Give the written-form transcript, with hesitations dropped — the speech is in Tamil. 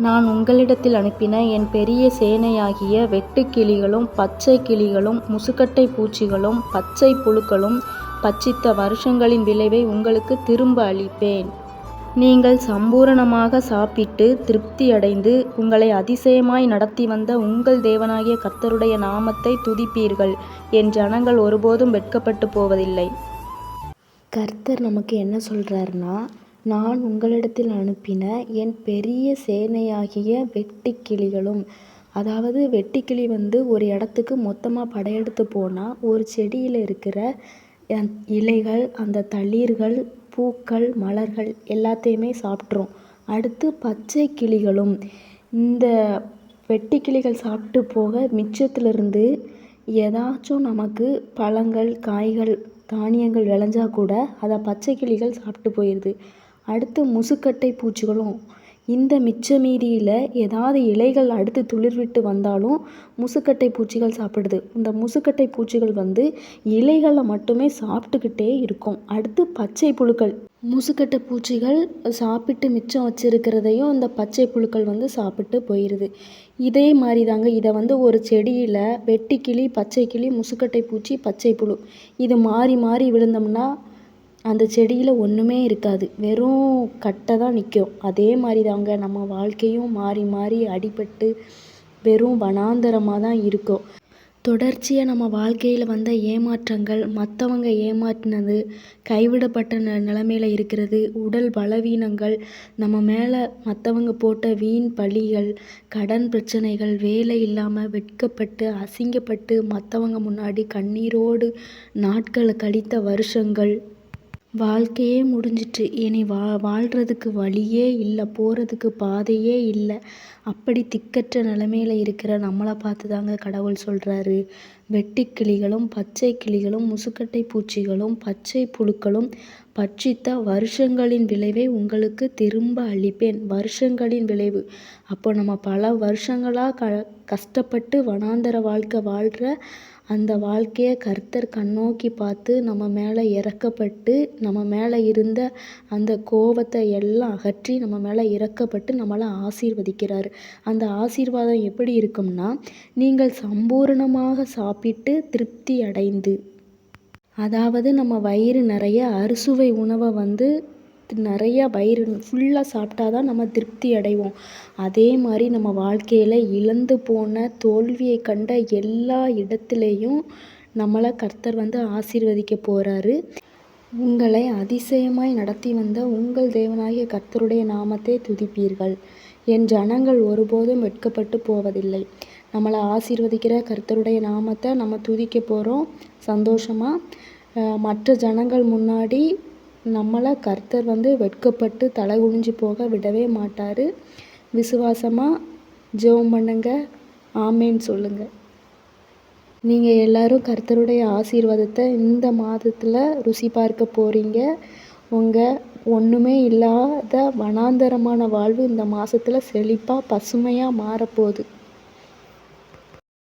நான் உங்களிடத்தில் அனுப்பின என் பெரிய சேனையாகிய வெட்டுக்கிளிகளும் பச்சைக் கிளிகளும் முசுக்கட்டைப் பூச்சிகளும் பச்சைப் புழுக்களும் பட்சித்த வருஷங்களின் விளைவை உங்களுக்குத் திரும்ப அளிப்பேன். நீங்கள் சம்பூரணமாக சாப்பிட்டு திருப்தியடைந்து உங்களை அதிசயமாய் நடத்தி வந்த உங்கள் தேவனாகிய கர்த்தருடைய நாமத்தைத் துதிப்பீர்கள். என் ஜனங்கள் ஒருபோதும் வெட்கப்பட்டுப் போவதில்லை. கர்த்தர் நமக்கு என்ன சொல்கிறாருன்னா, நான் உங்களிடத்தில் அனுப்பின என் பெரிய சேனையாகிய வெட்டுக்கிளிகளும், அதாவது வெட்டுக்கிளி ஒரு இடத்துக்கு மொத்தமாக படையெடுத்து போனால் ஒரு செடியில் இருக்கிற இலைகள், அந்த தளிர்கள், பூக்கள், மலர்கள் எல்லாத்தையுமே சாப்பிட்ரும். அடுத்து பச்சை கிளிகளும், இந்த வெட்டுக்கிளிகள் சாப்பிட்டு போக மிச்சத்துலேருந்து ஏதாச்சும் நமக்கு பழங்கள், காய்கள், தானியங்கள் விளைஞ்சா கூட அதை பச்சை கிளிகள் சாப்பிட்டு போயிடுது. அடுத்து முசுக்கட்டை பூச்சிகளும், இந்த மிச்ச மீதியில் ஏதாவது இலைகள் அடுத்து துளிர்விட்டு வந்தாலும் முசுக்கட்டை பூச்சிகள் சாப்பிடுது. இந்த முசுக்கட்டை பூச்சிகள் இலைகளை மட்டுமே சாப்பிட்டுக்கிட்டே இருக்கும். அடுத்து பச்சை புழுக்கள், முசுக்கட்டை பூச்சிகள் சாப்பிட்டு மிச்சம் வச்சிருக்கிறதையும் இந்த பச்சை புழுக்கள் சாப்பிட்டு போயிடுது. இதே மாதிரி தாங்க இதை ஒரு செடியில் வெட்டுக்கிளி, பச்சை கிளி, முசுக்கட்டை பூச்சி, பச்சை புழு இது மாறி மாறி விழுந்தோம்னா அந்த செடியில் ஒன்றுமே இருக்காது, வெறும் கட்டை தான் நிற்கும். அதே மாதிரி தாங்க நம்ம வாழ்க்கையும் மாறி மாறி அடிபட்டு வெறும் வனாந்தரமாக தான் இருக்கும். தொடர்ச்சியாக நம்ம வாழ்க்கையில் வந்த ஏமாற்றங்கள், மற்றவங்க ஏமாற்றினது, கைவிடப்பட்ட நிலைமையில் இருக்கிறது, உடல் பலவீனங்கள், நம்ம மேலே மற்றவங்க போட்ட வீண் பழிகள், கடன் பிரச்சனைகள், வேலை இல்லாமல் வெட்கப்பட்டு அசிங்கப்பட்டு மற்றவங்க முன்னாடி கண்ணீரோடு நாட்களை கழித்த வருஷங்கள், வாழ்க்கையே முடிஞ்சிட்டு இனி வாழ்கிறதுக்கு வழியே இல்லை, போகிறதுக்கு பாதையே இல்லை, அப்படி திக்கற்ற நிலைமையில் இருக்கிற நம்மளை பார்த்து தாங்க கடவுள் சொல்கிறாரு, வெட்டுக்கிளிகளும் பச்சை கிளிகளும் முசுக்கட்டை பூச்சிகளும் பச்சை புழுக்களும் பட்சித்த வருஷங்களின் விளைவை உங்களுக்கு திரும்ப அளிப்பேன். வருஷங்களின் விளைவு, அப்போ நம்ம பல வருஷங்களாக கஷ்டப்பட்டு வனாந்தர வாழ்க்கை வாழ்கிற அந்த வாழ்க்கையை கர்த்தர் கண்ணோக்கி பார்த்து நம்ம மேலே இரக்கப்பட்டு, நம்ம மேலே இருந்த அந்த கோபத்தை எல்லாம் அகற்றி நம்ம மேலே இரக்கப்பட்டு நம்மளை ஆசீர்வதிக்கிறார். அந்த ஆசீர்வாதம் எப்படி இருக்கும்னா, நீங்கள் சம்பூரணமாக சாப்பிட்டு திருப்தி அடைந்து, அதாவது நம்ம வயிறு நிறைய அறுசுவை உணவை நிறையா வயிறு ஃபுல்லாக சாப்பிட்டா தான் நம்ம திருப்தி அடைவோம். அதே மாதிரி நம்ம வாழ்க்கையில் இழந்து போன, தோல்வியை கண்ட எல்லா இடத்துலையும் நம்மளை கர்த்தர் ஆசீர்வதிக்க போகிறாரு. உங்களை அதிசயமாய் நடத்தி வந்த உங்கள் தேவனாகிய கர்த்தருடைய நாமத்தை துதிப்பீர்கள். என் ஜனங்கள் ஒருபோதும் வெட்கப்பட்டு போவதில்லை. நம்மளை ஆசீர்வதிக்கிற கர்த்தருடைய நாமத்தை நம்ம துதிக்க போகிறோம் சந்தோஷமாக. மற்ற ஜனங்கள் முன்னாடி நம்மளை கர்த்தர் வெட்கப்பட்டு தலை குனிஞ்சு போக விடவே மாட்டார். விசுவாசமாக ஜெபம் பண்ணுங்க, ஆமேன்னு சொல்லுங்கள். நீங்கள் எல்லோரும் கர்த்தருடைய ஆசீர்வாதத்தை இந்த மாதத்தில் ருசி பார்க்க போகிறீங்க. உங்கள் ஒன்றுமே இல்லாத வனாந்தரமான வாழ்வு இந்த மாதத்தில் செழிப்பாக பசுமையாக மாறப்போகுது.